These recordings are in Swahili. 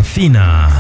Safina.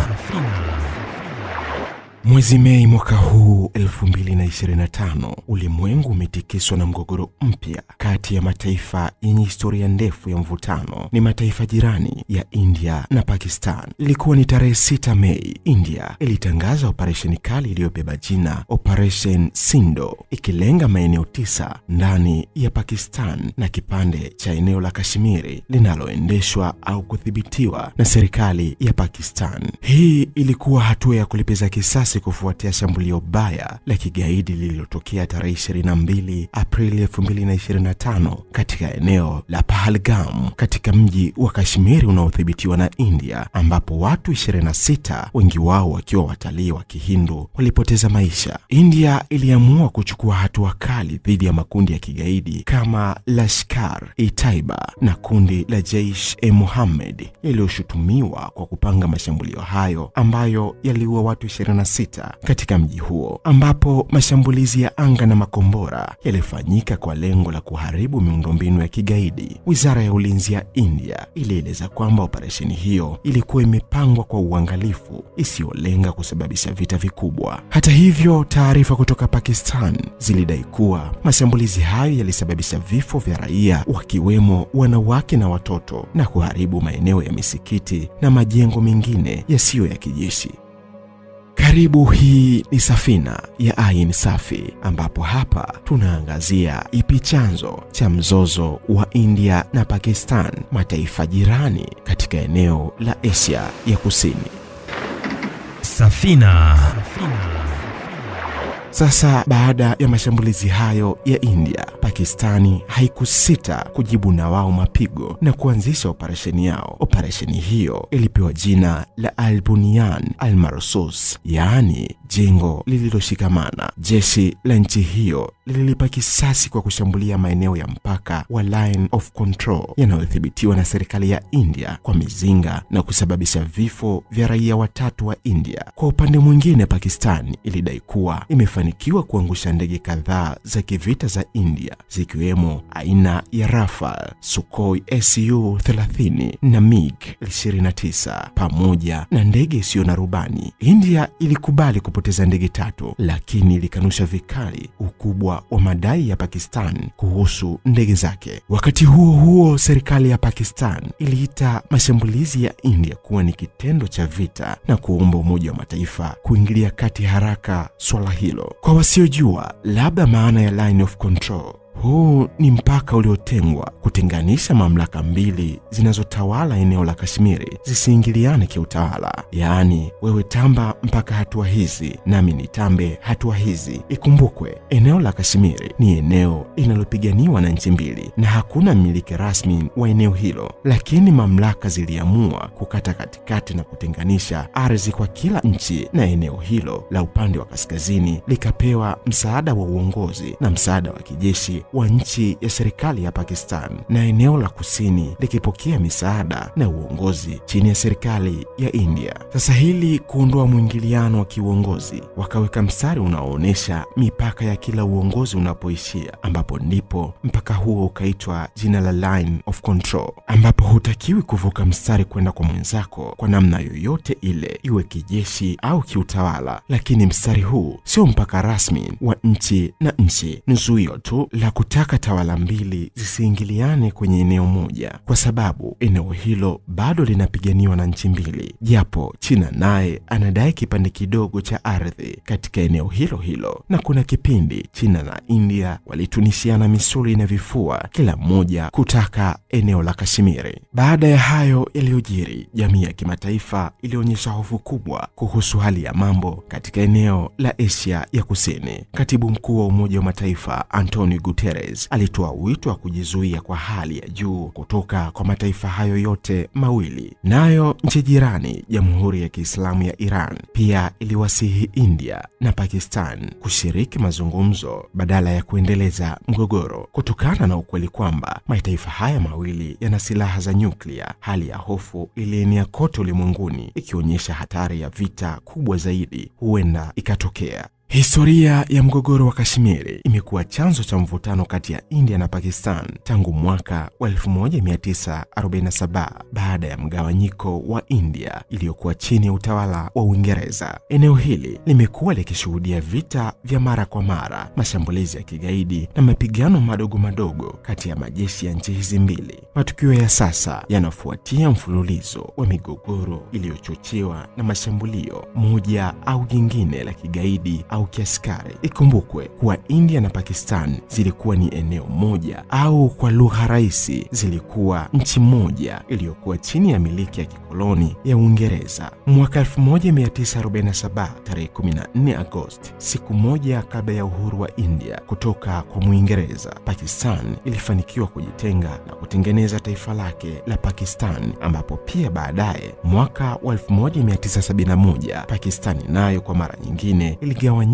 Mwezi Mei mwaka huu 2025, ulimwengu umetikiswa na mgogoro mpya kati ya mataifa yenye historia ndefu ya mvutano. Ni mataifa jirani ya India na Pakistan. Ilikuwa ni tarehe 6 Mei, India ilitangaza operesheni kali iliyobeba jina Operation Sindhu, ikilenga maeneo 9 ndani ya Pakistan na kipande cha eneo la Kashmiri linaloendeshwa au kudhibitiwa na serikali ya Pakistan. Hii ilikuwa hatua ya kulipiza kisasi kufuatia shambulio baya la kigaidi lililotokea tarehe 22 Aprili 2025 katika eneo la Pahalgam katika mji wa Kashmiri unaodhibitiwa na India, ambapo watu 26, wengi wao wakiwa watalii wa Kihindu, walipoteza maisha. India iliamua kuchukua hatua kali dhidi ya makundi ya kigaidi kama Lashkar-e-Taiba na kundi la Jaish-e-Mohammed yaliyoshutumiwa kwa kupanga mashambulio hayo ambayo yaliua watu 26 katika mji huo, ambapo mashambulizi ya anga na makombora yalifanyika kwa lengo la kuharibu miundombinu ya kigaidi. Wizara ya Ulinzi ya India ilieleza kwamba operesheni hiyo ilikuwa imepangwa kwa uangalifu, isiyolenga kusababisha vita vikubwa. Hata hivyo, taarifa kutoka Pakistan zilidai kuwa mashambulizi hayo yalisababisha vifo vya raia, wakiwemo wanawake na watoto, na kuharibu maeneo ya misikiti na majengo mengine yasiyo ya kijeshi. Karibu, hii ni Safina ya Ain Safi, ambapo hapa tunaangazia ipi chanzo cha mzozo wa India na Pakistan, mataifa jirani katika eneo la Asia ya Kusini. Safina. Sasa baada ya mashambulizi hayo ya India, Pakistani haikusita kujibu na wao mapigo na kuanzisha operesheni yao. Operesheni hiyo ilipewa jina la Al-Bunyan Al-Marsus, yaani jengo lililoshikamana. Jeshi la nchi hiyo lililipa kisasi kwa kushambulia maeneo ya mpaka wa Line of Control yanayodhibitiwa na serikali ya India kwa mizinga na kusababisha vifo vya raia 3 wa India. Kwa upande mwingine, Pakistani ilidai kuwa imefanikiwa kuangusha ndege kadhaa za kivita za India, zikiwemo aina ya Rafale, Sukhoi Su-30 na MiG-29 pamoja na ndege isiyo na rubani. India ilikubali kupoteza ndege 3, lakini ilikanusha vikali ukubwa wa madai ya Pakistan kuhusu ndege zake. Wakati huo huo, serikali ya Pakistan iliita mashambulizi ya India kuwa ni kitendo cha vita na kuomba Umoja wa Mataifa kuingilia kati haraka swala hilo. Kwa wasiojua labda maana ya Line of Control, huu ni mpaka uliotengwa kutenganisha mamlaka mbili zinazotawala eneo la Kashmiri zisiingiliane kiutawala. Yaani, wewe tamba mpaka hatua hizi nami nitambe hatua hizi. Ikumbukwe, eneo la Kashmiri ni eneo linalopiganiwa na nchi mbili na hakuna mmiliki rasmi wa eneo hilo, lakini mamlaka ziliamua kukata katikati na kutenganisha ardhi kwa kila nchi, na eneo hilo la upande wa kaskazini likapewa msaada wa uongozi na msaada wa kijeshi wa nchi ya serikali ya Pakistan, na eneo la kusini likipokea misaada na uongozi chini ya serikali ya India. Sasa hili kuondoa mwingiliano wa kiuongozi, wakaweka mstari unaoonyesha mipaka ya kila uongozi unapoishia, ambapo ndipo mpaka huo ukaitwa jina la Line of Control, ambapo hutakiwi kuvuka mstari kwenda kwa mwenzako kwa namna yoyote ile, iwe kijeshi au kiutawala. Lakini mstari huu sio mpaka rasmi wa nchi na nchi, ni zuio tu la kutaka tawala mbili zisiingiliane kwenye eneo moja, kwa sababu eneo hilo bado linapiganiwa na nchi mbili, japo China naye anadai kipande kidogo cha ardhi katika eneo hilo hilo. Na kuna kipindi China na India walitunishiana misuli na vifua, kila mmoja kutaka eneo la Kashmiri. Baada ya hayo yaliyojiri, jamii ya kimataifa ilionyesha hofu kubwa kuhusu hali ya mambo katika eneo la Asia ya Kusini. Katibu mkuu wa Umoja wa Mataifa Antonio Guterres alitoa wito wa kujizuia kwa hali ya juu kutoka kwa mataifa hayo yote mawili. Nayo nchi jirani, Jamhuri ya Kiislamu ya Iran, pia iliwasihi India na Pakistan kushiriki mazungumzo badala ya kuendeleza mgogoro, kutokana na ukweli kwamba mataifa haya mawili yana silaha za nyuklia. Hali ya hofu ilienea kote ulimwenguni, ikionyesha hatari ya vita kubwa zaidi huenda ikatokea. Historia ya mgogoro wa Kashmiri imekuwa chanzo cha mvutano kati ya India na Pakistan tangu mwaka wa 1947 baada ya mgawanyiko wa India iliyokuwa chini ya utawala wa Uingereza. Eneo hili limekuwa likishuhudia vita vya mara kwa mara, mashambulizi ya kigaidi na mapigano madogo madogo kati ya majeshi ya nchi hizi mbili. Matukio ya sasa yanafuatia mfululizo wa migogoro iliyochochewa na mashambulio moja au jingine la kigaidi au kiaskari. Ikumbukwe kuwa India na Pakistan zilikuwa ni eneo moja, au kwa lugha rahisi zilikuwa nchi moja iliyokuwa chini ya miliki ya kikoloni ya Uingereza. Mwaka 1947 tarehe 14 Agosti, siku moja kabla ya uhuru wa India kutoka kwa Muingereza, Pakistan ilifanikiwa kujitenga na kutengeneza taifa lake la Pakistan, ambapo pia baadaye mwaka wa 1971 Pakistan nayo kwa mara nyingine iligawanyika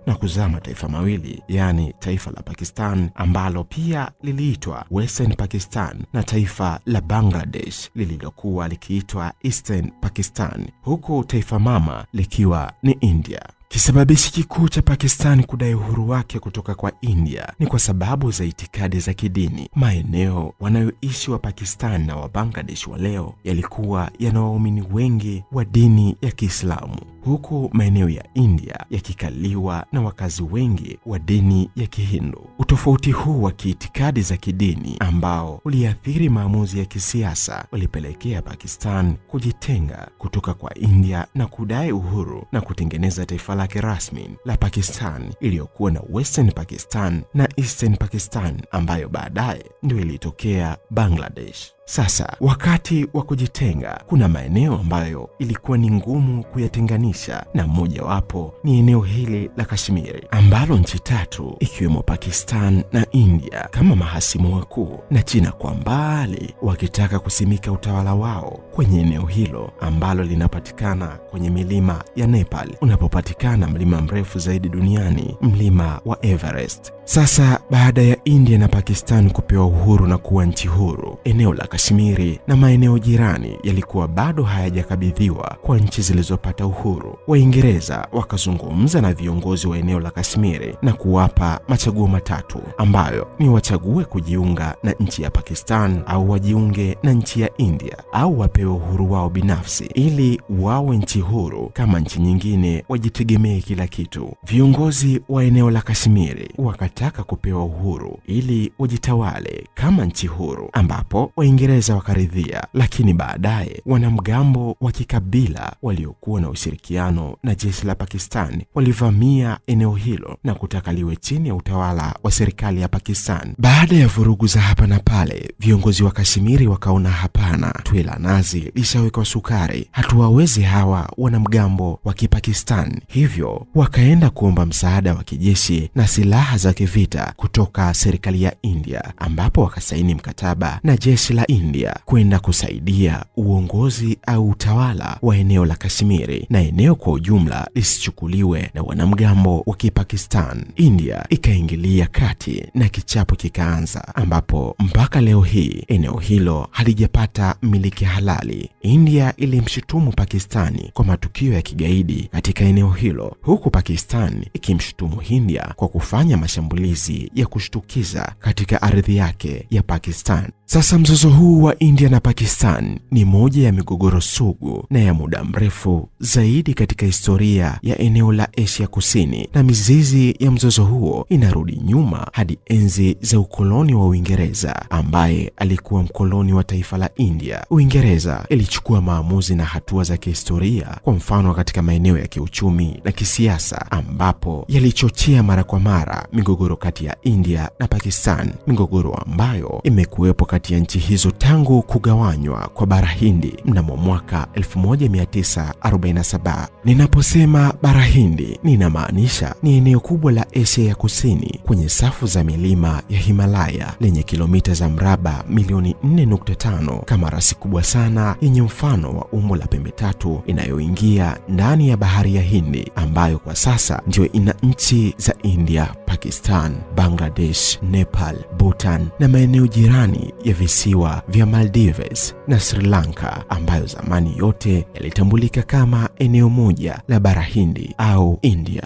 na kuzaa mataifa mawili, yani taifa la Pakistan ambalo pia liliitwa Western Pakistan na taifa la Bangladesh lililokuwa likiitwa Eastern Pakistan, huku taifa mama likiwa ni India. Kisababishi kikuu cha Pakistan kudai uhuru wake kutoka kwa India ni kwa sababu za itikadi za kidini. Maeneo wanayoishi wa Pakistan na wa Bangladesh wa leo yalikuwa yana waumini wengi wa dini ya Kiislamu, huku maeneo ya India yakikaliwa na wakazi wengi wa dini ya Kihindu. Utofauti huu wa kiitikadi za kidini ambao uliathiri maamuzi ya kisiasa ulipelekea Pakistan kujitenga kutoka kwa India na kudai uhuru na kutengeneza taifa lake rasmi la Pakistan iliyokuwa na Western Pakistan na Eastern Pakistan, ambayo baadaye ndio ilitokea Bangladesh. Sasa wakati wa kujitenga, kuna maeneo ambayo ilikuwa ni ngumu kuyatenganisha, na mmoja wapo ni eneo hili la Kashmiri ambalo nchi tatu ikiwemo Pakistan na India kama mahasimu wakuu, na China kwa mbali wakitaka kusimika utawala wao kwenye eneo hilo ambalo linapatikana kwenye milima ya Nepal, unapopatikana mlima mrefu zaidi duniani, mlima wa Everest. Sasa baada ya India na Pakistan kupewa uhuru na kuwa nchi huru, eneo la Kashmiri na maeneo jirani yalikuwa bado hayajakabidhiwa kwa nchi zilizopata uhuru. Waingereza wakazungumza na viongozi wa eneo la Kashmiri na kuwapa machaguo matatu, ambayo ni wachague kujiunga na nchi ya Pakistan au wajiunge na nchi ya India, au wapewe uhuru wao binafsi ili wawe nchi huru kama nchi nyingine, wajitegemee kila kitu. Viongozi wa eneo la Kashmiri wakataka kupewa uhuru ili wajitawale kama nchi huru, ambapo Waingereza wakaridhia. Lakini baadaye wanamgambo wa kikabila waliokuwa na ushirikiano na jeshi la Pakistan walivamia eneo hilo na kutaka liwe chini ya utawala wa serikali ya Pakistan. Baada ya vurugu za hapa na pale, viongozi wa Kashmiri wakaona hapana, tuwe la nazi lishawekwa sukari, hatuwawezi hawa wanamgambo wa Kipakistan. Hivyo wakaenda kuomba msaada wa kijeshi na silaha za kivita kutoka serikali ya India, ambapo wakasaini mkataba na jeshi la India kwenda kusaidia uongozi au utawala wa eneo la Kashmiri, na eneo kwa ujumla lisichukuliwe na wanamgambo wa Kipakistan. India ikaingilia kati na kichapo kikaanza, ambapo mpaka leo hii eneo hilo halijapata miliki halali. India ilimshutumu Pakistani kwa matukio ya kigaidi katika eneo hilo, huku Pakistan ikimshutumu India kwa kufanya mashambulizi ya kushtukiza katika ardhi yake ya Pakistan. Sasa mzozo huu wa India na Pakistan ni moja ya migogoro sugu na ya muda mrefu zaidi katika historia ya eneo la Asia Kusini, na mizizi ya mzozo huo inarudi nyuma hadi enzi za ukoloni wa Uingereza, ambaye alikuwa mkoloni wa taifa la India. Uingereza ilichukua maamuzi na hatua za kihistoria, kwa mfano katika maeneo ya kiuchumi na kisiasa, ambapo yalichochea mara kwa mara migogoro kati ya India na Pakistan, migogoro ambayo imekuwepo kati ya nchi hizo tangu kugawanywa kwa bara Hindi mnamo mwaka 1947. Ninaposema bara Hindi, ninamaanisha ni eneo kubwa la Asia ya Kusini kwenye safu za milima ya Himalaya lenye kilomita za mraba milioni 4.5, kama rasi kubwa sana yenye mfano wa umbo la pembe tatu inayoingia ndani ya bahari ya Hindi, ambayo kwa sasa ndio ina nchi za India, Pakistan, Bangladesh, Nepal, Bhutan na maeneo jirani ya visiwa vya Maldives na Sri Lanka, ambayo zamani yote yalitambulika kama eneo moja la bara Hindi au India.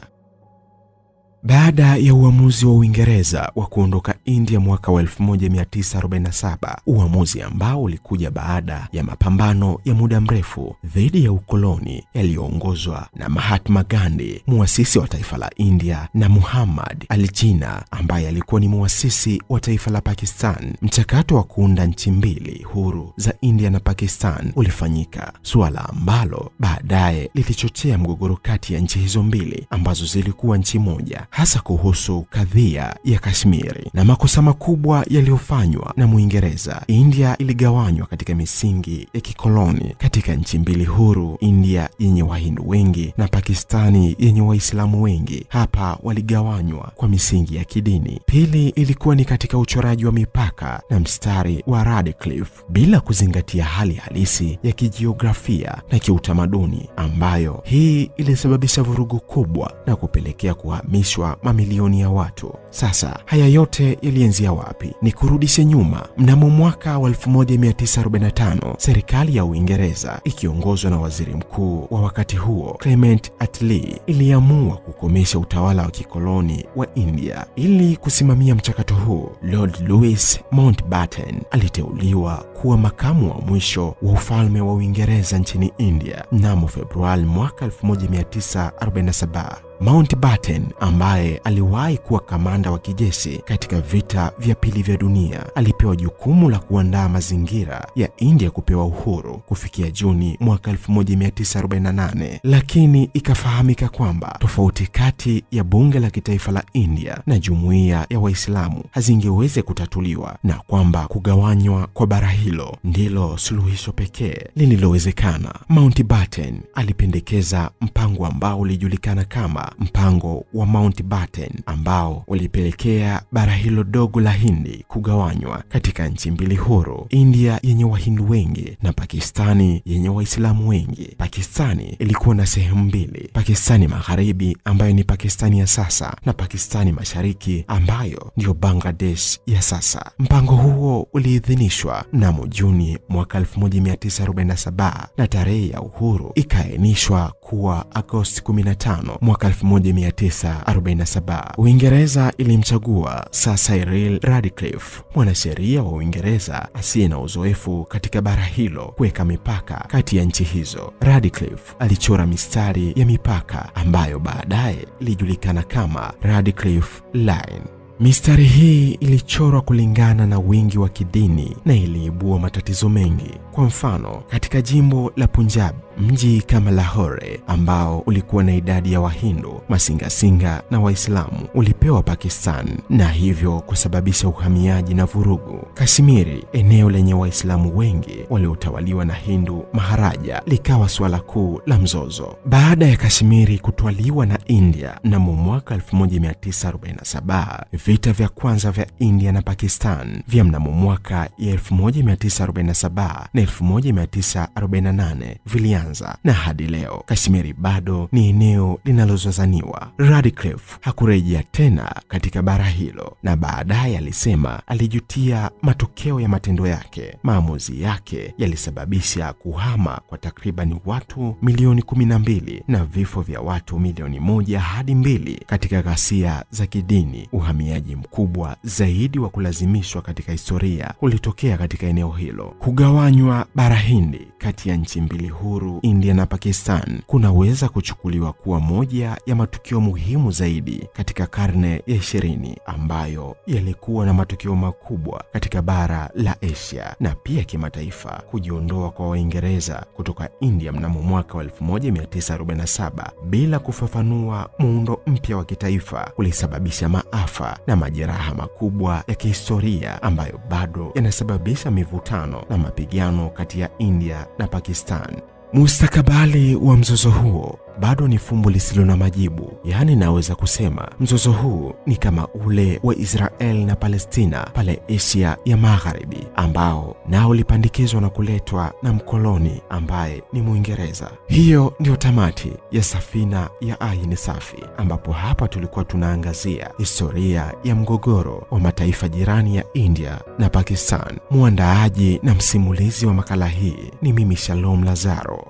Baada ya uamuzi wa Uingereza wa kuondoka India mwaka wa 1947, uamuzi ambao ulikuja baada ya mapambano ya muda mrefu dhidi ya ukoloni yaliyoongozwa na Mahatma Gandhi, muasisi wa taifa la India, na Muhammad Ali Jinnah ambaye alikuwa ni muasisi wa taifa la Pakistan, mchakato wa kuunda nchi mbili huru za India na Pakistan ulifanyika, suala ambalo baadaye lilichochea mgogoro kati ya nchi hizo mbili ambazo zilikuwa nchi moja, hasa kuhusu kadhia ya Kashmiri na makosa makubwa yaliyofanywa na Muingereza. India iligawanywa katika misingi ya kikoloni katika nchi mbili huru, India yenye Wahindu wengi na Pakistani yenye Waislamu wengi. Hapa waligawanywa kwa misingi ya kidini. Pili ilikuwa ni katika uchoraji wa mipaka na mstari wa Radcliffe bila kuzingatia hali halisi ya kijiografia na kiutamaduni, ambayo hii ilisababisha vurugu kubwa na kupelekea kuhamishwa mamilioni ya watu. Sasa haya yote yalianzia wapi? Ni kurudishe nyuma. Mnamo mwaka wa 1945, serikali ya Uingereza ikiongozwa na waziri mkuu wa wakati huo Clement Attlee iliamua kukomesha utawala wa kikoloni wa India. Ili kusimamia mchakato huu, Lord Louis Mountbatten aliteuliwa kuwa makamu wa mwisho wa ufalme wa Uingereza nchini India mnamo Februari mwaka 1947. Mountbatten, ambaye aliwahi kuwa kamanda wa kijeshi katika vita vya pili vya dunia, alipewa jukumu la kuandaa mazingira ya India kupewa uhuru kufikia Juni mwaka 1948. Lakini ikafahamika kwamba tofauti kati ya bunge la kitaifa la India na jumuiya ya Waislamu hazingeweza kutatuliwa na kwamba kugawanywa kwa bara hilo ndilo suluhisho pekee lililowezekana. Mountbatten alipendekeza mpango ambao ulijulikana kama mpango wa Mountbatten, ambao ulipelekea bara hilo dogo la Hindi kugawanywa katika nchi mbili huru, India yenye Wahindu wengi na Pakistani yenye Waislamu wengi. Pakistani ilikuwa na sehemu mbili: Pakistani Magharibi, ambayo ni Pakistani ya sasa, na Pakistani Mashariki, ambayo ndio Bangladesh ya sasa. Mpango huo uliidhinishwa mnamo Juni mwaka 1947 na tarehe ya uhuru ikaanishwa kuwa Agosti 15 mwaka 1947. Uingereza ilimchagua Sir Cyril Radcliffe, mwanasheria wa Uingereza asiye na uzoefu katika bara hilo, kuweka mipaka kati ya nchi hizo. Radcliffe alichora mistari ya mipaka ambayo baadaye ilijulikana kama Radcliffe Line. Mistari hii ilichorwa kulingana na wingi wa kidini na iliibua matatizo mengi. Kwa mfano, katika jimbo la Punjab, mji kama Lahore ambao ulikuwa na idadi ya Wahindu, Masingasinga na Waislamu ulipewa Pakistan, na hivyo kusababisha uhamiaji na vurugu. Kashmiri, eneo lenye Waislamu wengi waliotawaliwa na Hindu Maharaja, likawa swala kuu la mzozo. Baada ya Kashmiri kutwaliwa na India mnamo mwaka 1947, vita vya kwanza vya India na Pakistan vya mnamo mwaka 1947 na 1948 vilianza, na hadi leo Kashmiri bado ni eneo linalozozaniwa. Radcliffe hakurejea tena katika bara hilo, na baadaye alisema alijutia matokeo ya matendo yake. Maamuzi yake yalisababisha kuhama kwa takriban watu milioni 12 na vifo vya watu milioni 1 hadi 2 katika ghasia za kidini. Uhamiaji mkubwa zaidi wa kulazimishwa katika historia ulitokea katika eneo hilo. Kugawanywa bara Hindi kati ya nchi mbili huru, India na Pakistan, kunaweza kuchukuliwa kuwa moja ya matukio muhimu zaidi katika karne ya 20 ambayo yalikuwa na matukio makubwa katika bara la Asia na pia kimataifa. Kujiondoa kwa Waingereza kutoka India mnamo mwaka 1947 bila kufafanua muundo mpya wa kitaifa kulisababisha maafa na majeraha makubwa ya kihistoria ambayo bado yanasababisha mivutano na mapigano kati ya India na Pakistan. Mustakabali wa mzozo huo bado ni fumbo lisilo na majibu. Yaani naweza kusema mzozo huu ni kama ule wa Israel na Palestina pale Asia ya Magharibi, ambao nao ulipandikizwa na kuletwa na mkoloni ambaye ni Muingereza. Hiyo ndio tamati ya Safina ya Ayin Safi, ambapo hapa tulikuwa tunaangazia historia ya mgogoro wa mataifa jirani ya India na Pakistan. Muandaaji na msimulizi wa makala hii ni mimi Shalom Lazaro.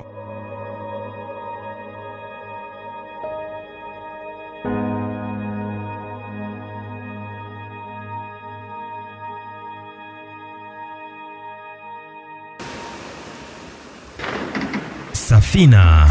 Safina.